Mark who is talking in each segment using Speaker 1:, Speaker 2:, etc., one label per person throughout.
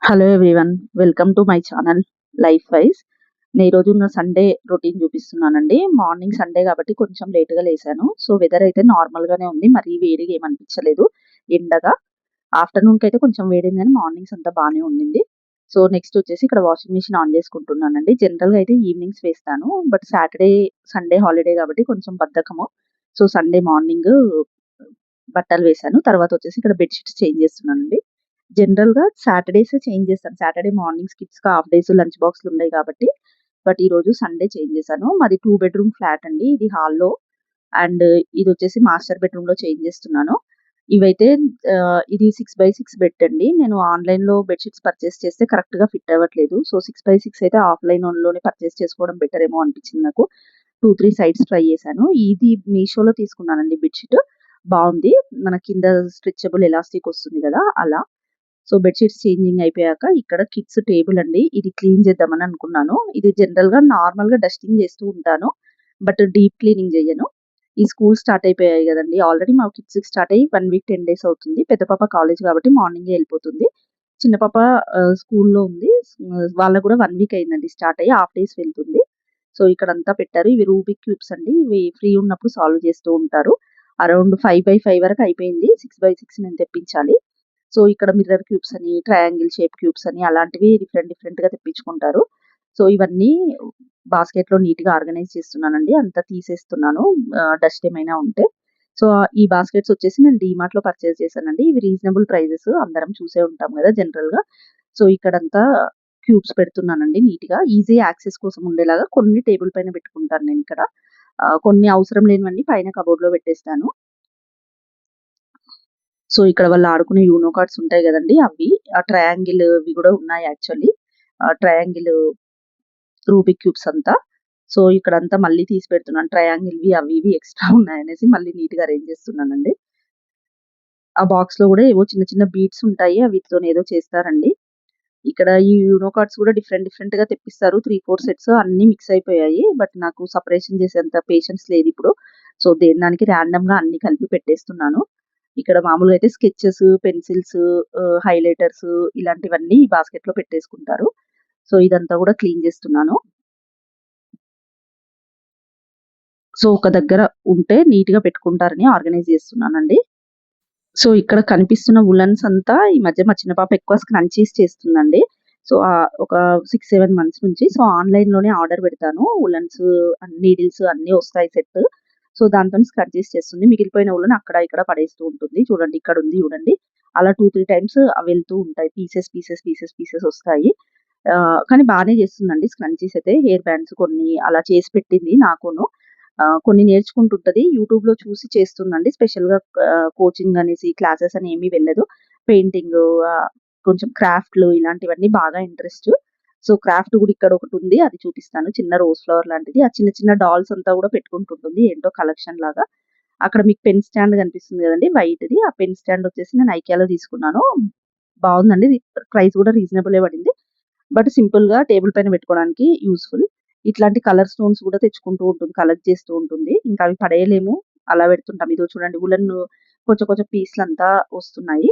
Speaker 1: Hello everyone. Welcome to my channel life wise. నేను ఈరోజు నా సండే రొటీన్ చూపిస్తున్నానండి. మార్నింగ్ సండే కాబట్టి కొంచెం లేట్‌గా లేసాను. సో, వెదర్ అయితే నార్మల్‌గానే ఉంది. మరీ వేడిగా ఏమనిపించలేదు ఎండగా. ఆఫ్టర్‌నూన్‌కైతే కొంచెం వేడింది గానీ మార్నింగ్స్ అంతా బానే ఉండింది. సో, నెక్స్ట్ వచ్చేసి ఇక్కడ వాషింగ్ మిషన్ ఆన్ చేసుకుంటున్నానండి. జనరల్‌గా అయితే ఈవినింగ్స్ వేస్తాను. బట్ సాటర్‌డే, సండే హాలిడే కాబట్టి కొంచెం బద్ధకము. సో, సండే మార్నింగ్ బట్టలు వేశాను. తర్వాత వచ్చేసి ఇక్కడ బెడ్ షీట్స్ చేంజ్ చేస్తున్నానండి. జనరల్‌గా సాటర్‌డేసే చేంజ్ చేస్తాను. సాటర్‌డే మార్నింగ్స్ కిడ్స్‌కి హాఫ్ డేస్ లంచ్ బాక్స్‌లుండయి కాబట్టి. బట్ ఈరోజు సండే చేంజ్ చేశాను. మాది 2 బెడ్‌రూమ్ ఫ్లాట్ అండి. ఇది హాల్‌లో అండ్ ఇదొచ్చేసి మాస్టర్ బెడ్‌రూమ్‌లో చేంజ్ చేస్తున్నాను. ఇవైతే ఇది 6/6 బెడ్ అండి. నేను ఆన్‌లైన్‌లో బెడ్ షీట్స్ పర్చేస్ చేస్తే కరెక్ట్‌గా ఫిట్ అవ్వట్లేదు. సో, 6/6 అయితే ఆఫ్‌లైన్‌లోనే పర్చేస్ చేసుకోవడం బెటర్ ఏమో అనిపించింది నాకు. 2, 3 సైట్స్ ట్రై చేశాను. ఇది మీషోలో తీసుకున్నానండి బెడ్ షీట్. బావుంది. మన కింద స్ట్రెచబుల్ ఎలాస్టిక్ వస్తుంది గదా! అలా. సో, బెడ్ షీట్స్ చేంజింగ్ అయిపోయాక ఇక్కడ కిడ్స్ టేబుల్ అండి. ఇది క్లీన్ చేద్దామని అనుకున్నాను. ఇది జనరల్‌గా నార్మల్‌గా డస్టింగ్ చేస్తూ ఉంటాను. బట్ డీప్ క్లీనింగ్ చెయ్యను. ఈ స్కూల్ స్టార్ట్ అయిపోయాయి గదండీ! ఆల్రెడీ మా కిడ్స్‌కి స్టార్ట్ అయ్యి 1 వీక్ 10 డేస్ అవుతుంది. పెద్ద పాప కాలేజ్ కాబట్టి మార్నింగే ఎళ్ళిపోతుంది. చిన్న పాప స్కూల్‌లో ఉంది. వాళ్ళకి గూడా 1 వీక్ అయిందండి స్టార్ట్ అయ్యి. హాఫ్ డేస్ వెళ్తుంది. సో, ఇక్కడంతా పెట్టారు. ఇవి రూబిక్ క్యూబ్స్ అండి. ఇవి ఫ్రీ ఉన్నప్పుడు సాల్వ్ చేస్తూ ఉంటారు. అరౌండ్ 5/5 వరకు అయిపోయింది. 6/6 నేను తెప్పించాలి. సో, ఇక్కడ మిర్రర్ క్యూబ్స్ అని, ట్రయాంగిల్ షేప్ క్యూబ్స్ అని అలాంటివి డిఫరెంట్ డిఫరెంట్‌గా తెప్పించుకుంటారు. సో, ఇవన్నీ బాస్కెట్‌లో నీట్‌గా ఆర్గనైజ్ చేస్తున్నానండి. అంతా తీసేస్తున్నాను డస్ట్ ఏమైనా ఉంటే. సో, ఈ బాస్కెట్స్ వచ్చేసి నేను డీమార్ట్‌లో పర్చేస్ చేశానండి. ఇవి రీజనబుల్ ప్రైజెస్ అందరం చూసే ఉంటాం గదా! జనరల్‌గా. సో, ఇక్కడంతా క్యూబ్స్ పెడుతున్నానండి నీట్‌గా. ఈజీ యాక్సెస్ కోసం ఉండేలాగా కొన్ని టేబుల్ పైన పెట్టుకుంటాను నేనిక్కడ. కొన్ని అవసరం లేనివన్నీ పైన కబోర్డ్‌లో పెట్టేస్తాను. సో, ఇక్కడ వాళ్ళు ఆడుకునే యూనో కార్డ్స్ ఉంటాయి గదండీ! అవి. ఆ ట్రయాంగిల్‌వి గూడా ఉన్నాయి యాక్చువల్లీ. ట్రయాంగిల్ రూబిక్ క్యూబ్స్ అంతా. సో, ఇక్కడంతా మళ్ళీ తీసి పెడుతున్నాను. ట్రయాంగిల్‌వి అవి ఇవి ఎక్స్‌ట్రా ఉన్నాయనేసి మళ్ళీ నీట్‌గా అరేంజ్ చేస్తున్నానండి. ఆ బాక్స్‌లో గూడా ఏవో చిన్న చిన్న బీడ్స్ ఉంటాయి. వీటితోని ఏదో చేస్తారండి. ఇక్కడ ఈ యూనో కార్డ్స్ గూడా డిఫరెంట్ డిఫరెంట్‌గా తెప్పిస్తారు. 3, 4 సెట్స్ అన్నీ మిక్స్ అయిపోయాయి. బట్ నాకు సెపరేషన్ చేసేంత పేషెన్స్ లేదిప్పుడు. సో, దేని దానికి ర్యాండమ్‌గా అన్నీ కలిపి పెట్టేస్తున్నాను. ఇక్కడ మామూలుగా అయితే స్కెచెస్, పెన్సిల్స్, హైలైటర్స్ ఇలాంటివన్నీ ఈ బాస్కెట్‌లో పెట్టేసుకుంటారు. సో, ఇదంతా గూడా క్లీన్ చేస్తున్నాను. సో, ఒక దగ్గర ఉంటే నీట్‌గా పెట్టుకుంటారని ఆర్గనైజ్ చేస్తున్నానండి. సో, ఇక్కడ కనిపిస్తున్న వులెన్స్ అంతా ఈ మధ్య మా చిన్న పాప ఎక్కువ స్క్రంచీస్ చేస్తుందండి. సో, ఒక 6, 7 మంత్స్ నుంచి. సో, ఆన్‌లైన్‌లోనే ఆర్డర్ పెడతాను. వులెన్స్ నీడిల్స్ అన్నీ వస్తాయి సెట్. సో, దాంతోని స్క్రంచీస్ చేస్తుంది. మిగిలిపోయిన వులెన్ అక్కడ ఇక్కడ పడేస్తూ ఉంటుంది. చూడండి ఇక్కడుంది చూడండి. అలా 2, 3 టైమ్స్ వెళ్తూ ఉంటాయి. పీసెస్ వస్తాయి. కానీ బానే చేస్తుందండి స్క్రంచీస్ అయితే. హెయిర్ బ్యాండ్స్ కొన్ని అలా చేసి పెట్టింది నాకును. కొన్ని నేర్చుకుంటుంటది. యూట్యూబ్‌లో చూసి చేస్తుందండి. స్పెషల్‌గా కోచింగ్ అనేసి, క్లాసెస్ అని ఏమీ వెళ్ళదు. పెయింటింగు కొంచెం క్రాఫ్ట్‌లు ఇలాంటివన్నీ బాగా ఇంట్రెస్ట్. సో, క్రాఫ్ట్ గూడా ఇక్కడొకటుంది. అది చూపిస్తాను. చిన్న రోజ్ ఫ్లవర్ లాంటిది. ఆ చిన్న చిన్న డాల్స్ అంతా గూడా పెట్టుకుంటుంటుంది. ఏంటో కలెక్షన్ లాగా. అక్కడ మీకు పెన్ స్టాండ్ కనిపిస్తుంది గదండీ! వైట్‌ది. ఆ పెన్ స్టాండ్ వచ్చేసి నేను ఐకియాలో తీసుకున్నాను. బావుందండి. ప్రైస్ గూడా రీజనబులే పడింది. బట్ సింపుల్‌గా టేబుల్ పైన పెట్టుకోవడానికి యూజ్‌ఫుల్. ఇట్లాంటి కలర్ స్టోన్స్ కూడా తెచ్చుకుంటూ ఉంటుంది. కలెక్ట్ చేస్తూ ఉంటుంది. ఇంకా అవి పడేయలేము. అలా పెడుతుంటాం. ఇదో చూడండి వులెన్ కొంచెం కొంచెం పీస్‌లంతా వస్తున్నాయి.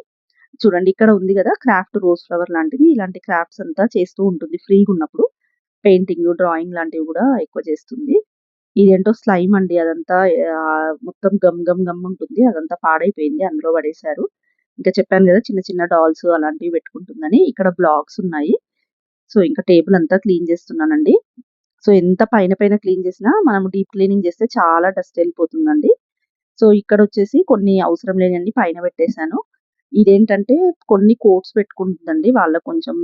Speaker 1: చూడండి ఇక్కడ ఉంది గదా! క్రాఫ్ట్ రోజ్ ఫ్లవర్ లాంటిది. ఇలాంటి క్రాఫ్ట్స్ అంతా చేస్తూ ఉంటుంది ఫ్రీగున్నప్పుడు. పెయింటింగ్, డ్రాయింగ్ లాంటివి గూడా ఎక్కువ చేస్తుంది. ఇదేంటో స్లైమ్ అండి అదంతా మొత్తం గమ్ ఉంటుంది. అదంతా పాడైపోయింది. అందులో పడేశారు. ఇంకా చెప్పాను గదా! చిన్న చిన్న డాల్స్ అలాంటివి పెట్టుకుంటుందని. ఇక్కడ బ్లాక్స్ ఉన్నాయి. సో, ఇంకా టేబుల్ అంతా క్లీన్ చేస్తున్నానండి. సో, ఎంత పైన పైన క్లీన్ చేసినా మనం డీప్ క్లీనింగ్ చేస్తే చాలా డస్ట్ ఎళ్ళిపోతుందండి. సో, ఇక్కడొచ్చేసి కొన్ని అవసరం లేనియన్ని పైన పెట్టేశాను. ఇదేంటంటే కొన్ని కోట్స్ పెట్టుకుంటుందండి. వాళ్ళకి కొంచెం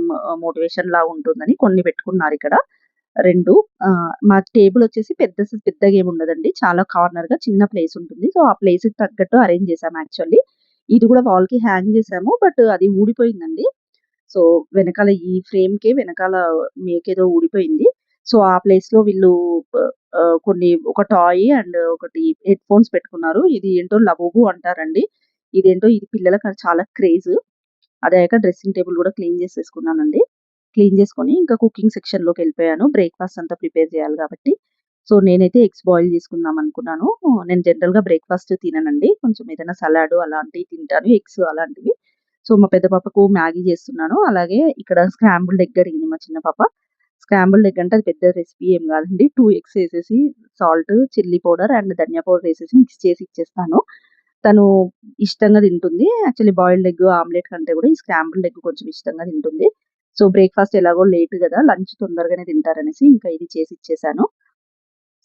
Speaker 1: మోటివేషన్ లాగా ఉంటుందని కొన్ని పెట్టుకున్నారిక్కడ. 2 మా టేబులొచ్చేసి పెద్దగేముండదండి. చాలా కార్నర్‌గా చిన్న ప్లేస్ ఉంటుంది. సో, ఆ ప్లేస్‌కి తగ్గట్టు అరేంజ్ చేశాము యాక్చువల్లీ. ఇది కూడా వాల్‌కి హ్యాంగ్ చేశాము. బట్ అది ఊడిపోయిందండి. సో, వెనకాల ఈ ఫ్రేమ్‌కే వెనకాల మేకేదో ఊడిపోయింది. సో, ఆ ప్లేస్‌లో వీళ్ళు ప కొన్ని ఒక టాయ్ అండ్ ఒకటి హెడ్ ఫోన్స్ పెట్టుకున్నారు. ఇది ఏంటో లబూబు అంటారండి. ఇది పిల్లలకి చాలా క్రేజ్. అదయ్యాక డ్రెస్సింగ్ టేబుల్ గూడా క్లీన్ చేసేసుకున్నానండి. క్లీన్ చేసుకొని ఇంకా కుకింగ్ సెక్షన్‌లోకెళ్ళిపోయాను. బ్రేక్‌ఫాస్ట్ అంతా ప్రిపేర్ చేయాలి కాబట్టి. సో, నేనైతే ఎగ్స్ బాయిల్ చేసుకుందాం అనుకున్నాను. నేను జనరల్‌గా బ్రేక్‌ఫాస్ట్ తిననండి. కొంచెం ఏదైనా సలాడ్ అలాంటివి తింటాను. ఎగ్స్ అలాంటివి. సో, సో, మా పెద్ద పాపకు మ్యాగీ చేస్తున్నాను. అలాగే ఇక్కడ స్క్రాంబుల్డ్ ఎగ్ అడిగింది మా చిన్న పాప. స్క్రాంబుల్డ్ ఎగ్ అంటే అది పెద్ద రెసిపీ ఏం కాదండి. 2 ఎగ్స్ ఏసేసి సాల్ట్, చిల్లీ పౌడర్ అండ్ ధనియా పౌడర్ ఏసేసి మిక్స్ చేసి ఇచ్చేస్తాను. తను ఇష్టంగా తింటుంది. యాక్చువల్లీ బాయిల్డ్ ఎగ్, ఆమ్లెట్ కంటే కూడా ఈ స్క్రాంబుల్డ్ ఎగ్ కొంచెం ఇష్టంగా తింటుంది. సో, బ్రేక్‌ఫాస్ట్ ఎలాగో లేట్ గదా! లంచ్ తొందరగానే తింటారనేసి ఇంకా ఇది చేసి ఇచ్చేసాను.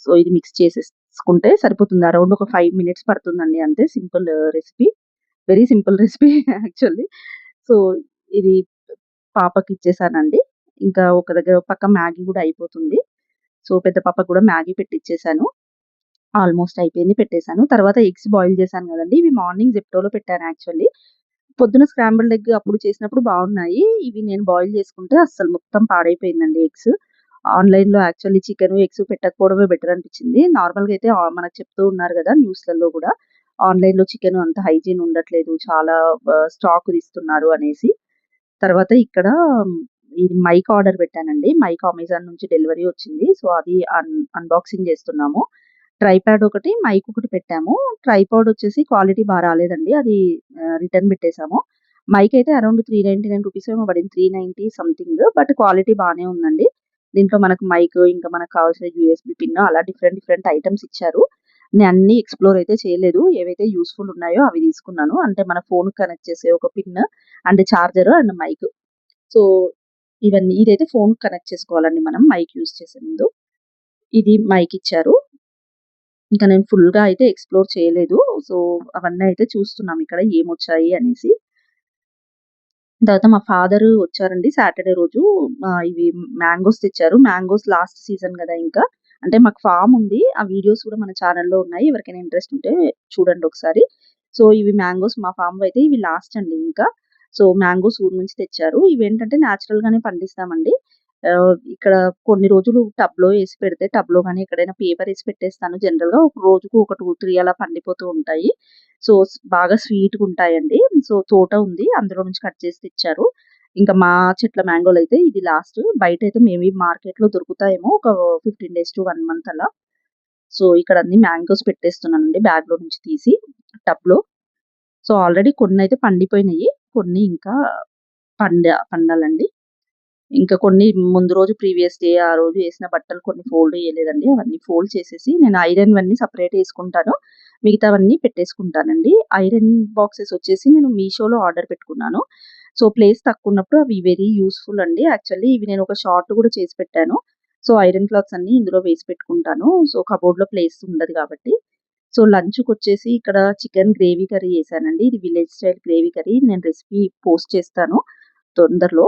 Speaker 1: సో, ఇది మిక్స్ చేసేసుకుంటే సరిపోతుంది. అరౌండ్ ఒక 5 మినిట్స్ పడుతుందండి అంతే. Simple recipe. Very simple recipe actually. So, ఇది పాపకిచ్చేసానండి. ఇంకా ఒక దగ్గర పక్క మ్యాగీ గూడా అయిపోతుంది. సో, పెద్ద పాపకు గూడా మ్యాగీ పెట్టిచ్చేసాను. ఆల్మోస్ట్ అయిపోయింది పెట్టేసాను. తర్వాత ఎగ్స్ బాయిల్ చేశాను గదండీ! ఇవి మార్నింగ్ జెప్టోలో పెట్టాను యాక్చువల్లీ. పొద్దున స్క్రాంబుల్డ్ ఎగ్ అప్పుడు చేసినప్పుడు బాగున్నాయి. ఇవి నేను బాయిల్ చేసుకుంటే అస్సలు మొత్తం పాడైపోయిందండి ఎగ్స్. ఆన్‌లైన్‌లో యాక్చువల్లీ చికెను, ఎగ్స్ పెట్టకపోవడమే బెటర్ అనిపించింది. నార్మల్‌గా అయితే మనకు చెప్తూ ఉన్నారు గదా! న్యూస్‌లలో గూడా ఆన్‌లైన్‌లో చికెను అంత హైజీన్ ఉండట్లేదు. చాలా స్టాక్ తీస్తున్నారు అనేసి. తర్వాత ఇక్కడ ఇది మైక్ ఆర్డర్ పెట్టానండి. మైక్ అమెజాన్ నుంచి డెలివరీ వచ్చింది. సో, అది అన్బాక్సింగ్ చేస్తున్నాము. ట్రైపాడ్ ఒకటి, మైక్ ఒకటి పెట్టాము. ట్రైపాడ్ వచ్చేసి క్వాలిటీ రాలేదండి. అది రిటర్న్ పెట్టేసాము. మైక్ అయితే అరౌండ్ రూ. 399 ఏమో పడింది. 390 సంథింగ్. బట్ క్వాలిటీ బానే ఉందండి. దీంట్లో మనకు మైక్, ఇంకా మనకు కావాల్సిన యూఎస్‌బీ పిన్ అలా డిఫరెంట్ డిఫరెంట్ ఐటెమ్స్ ఇచ్చారు. నేను అన్నీ ఎక్స్‌ప్లోర్ అయితే చేయలేదు. ఏవైతే యూజ్‌ఫుల్ ఉన్నాయో అవి తీసుకున్నాను. అంటే మన ఫోన్‌కి కనెక్ట్ చేసే ఒక pin and charger and mic. So, ఇదైతే ఫోన్‌కి కనెక్ట్ చేసుకోవాలండి మనం మైక్ యూజ్ చేసే ముందు. ఇది మైక్ ఇచ్చారు. ఇంకా నేను ఫుల్‌గా అయితే ఎక్స్‌ప్లోర్ చేయలేదు. సో, అవన్నీ అయితే చూస్తున్నాం ఇక్కడ ఏమొచ్చాయి అనేసి. తర్వాత మా ఫాదరు వచ్చారండి సాటర్‌డే రోజు. ఇవి మ్యాంగోస్ తెచ్చారు. మ్యాంగోస్ లాస్ట్ సీజన్ గదా! ఇంకా. అంటే మాకు ఫార్మ్ ఉంది. ఆ వీడియోస్ కూడా మన ఛానెల్‌లో ఉన్నాయి. ఎవరికైనా ఇంట్రెస్ట్ ఉంటే చూడండి ఒకసారి. సో, ఇవి మ్యాంగోస్ మా ఫార్మ్‌వయితే ఇవి లాస్ట్ అండి ఇంకా. సో, మ్యాంగోస్ ఊరు నుంచి తెచ్చారు. ఇవేంటంటే నేచురల్‌గానే పండిస్తామండి. ఇక్కడ కొన్ని రోజులు టబ్‌లో ఏసి పెడితే టబ్‌లో గాని ఎక్కడైనా పేపర్ ఏసి పెట్టేస్తాను జనరల్‌గా. ఒక రోజుకు ఒక 2, 3 అలా పండిపోతూ ఉంటాయి. సో, బాగా స్వీట్‌గుంటాయండి. సో, తోట ఉంది. అందులో నుంచి కట్ చేసి తెచ్చారు. ఇంకా మా చెట్ల మ్యాంగోలయితే ఇది లాస్ట్. బయటైతే మేబీ మార్కెట్‌లో దొరుకుతాయేమో ఒక 15 డేస్ టు 1 మంత్ అలా. సో, ఇక్కడ అన్ని మ్యాంగోస్ పెట్టేస్తున్నానండి బ్యాగ్‌లో నుంచి తీసి టబ్‌లో. సో, ఆల్రెడీ కొన్నయితే పండిపోయినాయి. కొన్ని ఇంకా పండాలండి. ఇంకా కొన్ని ముందు రోజు ప్రీవియస్ డే ఆ రోజు ఏసిన బట్టలు కొన్ని ఫోల్డ్ చేయలేదండి. అవన్నీ ఫోల్డ్ చేసేసి నేను ఐరన్‌వన్నీ సెపరేట్ ఏసుకుంటాను. మిగతావన్నీ పెట్టేసుకుంటానండి. ఐరన్ బాక్సెస్ వచ్చేసి నేను మీషోలో ఆర్డర్ పెట్టుకున్నాను. సో, ప్లేస్ తక్కువున్నప్పుడు అవి వెరీ యూజ్‌ఫుల్ అండి. యాక్చువల్లీ ఇవి నేను ఒక షార్ట్ కూడా చేసి పెట్టాను. సో, ఐరన్ క్లాత్స్ అన్నీ ఇందులో వేసి పెట్టుకుంటాను. సో, కబోర్డ్‌లో ప్లేస్ ఉండదు కాబట్టి. సో, లంచ్‌కొచ్చేసి ఇక్కడ చికెన్ గ్రేవీ కర్రీ చేశానండి. ఇది విలేజ్ స్టైల్ గ్రేవీ కర్రీ. నేను రెసిపీ పోస్ట్ చేస్తాను తొందరలో.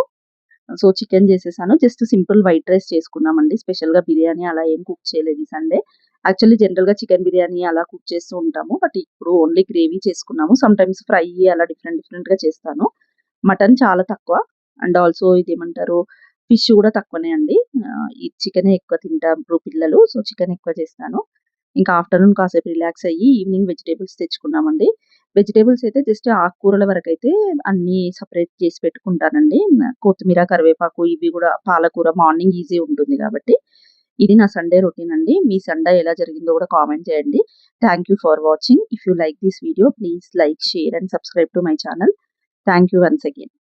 Speaker 1: సో, చికెన్ చేసేసాను. జస్ట్ సింపుల్ వైట్ రైస్ చేసుకున్నామండి. స్పెషల్‌గా బిర్యానీ అలా ఏం కుక్ చేయలేదు ఈ సండే. యాక్చువల్లీ జనరల్‌గా చికెన్ బిర్యానీ అలా కుక్ చేస్తూ ఉంటాము. బట్ ఇప్పుడు ఓన్లీ గ్రేవీ చేసుకున్నాము. సమ్‌టైమ్స్ ఫ్రై అలా డిఫరెంట్ డిఫరెంట్‌గా చేస్తాను. మటన్ చాలా తక్కువ. అండ్ ఆల్సో ఇదేమంటారు ఫిష్ కూడా తక్కువనే అండి. ఈ చికెనే ఎక్కువ తింటారు పిల్లలు. సో, చికెన్ ఎక్కువ చేస్తాను. ఇంకా ఆఫ్టర్‌నూన్ కాసేపు రిలాక్స్ అయ్యి ఈవినింగ్ వెజిటబుల్స్ తెచ్చుకున్నామండి. వెజిటబుల్స్ అయితే జస్ట్ ఆకుకూరల వరకైతే అన్నీ సెపరేట్ చేసి పెట్టుకుంటానండి. కొత్తిమీర, కరివేపాకు ఇవి గూడా పాలకూర మార్నింగ్ ఈజీ ఉంటుంది గాబట్టి. ఇది నా సండే రొటీన్ అండి. మీ సండే ఎలా జరిగిందో గూడా కామెంట్ చేయండి. Thank you for watching. If you like this video please like, share and subscribe to my channel. Thank you once again.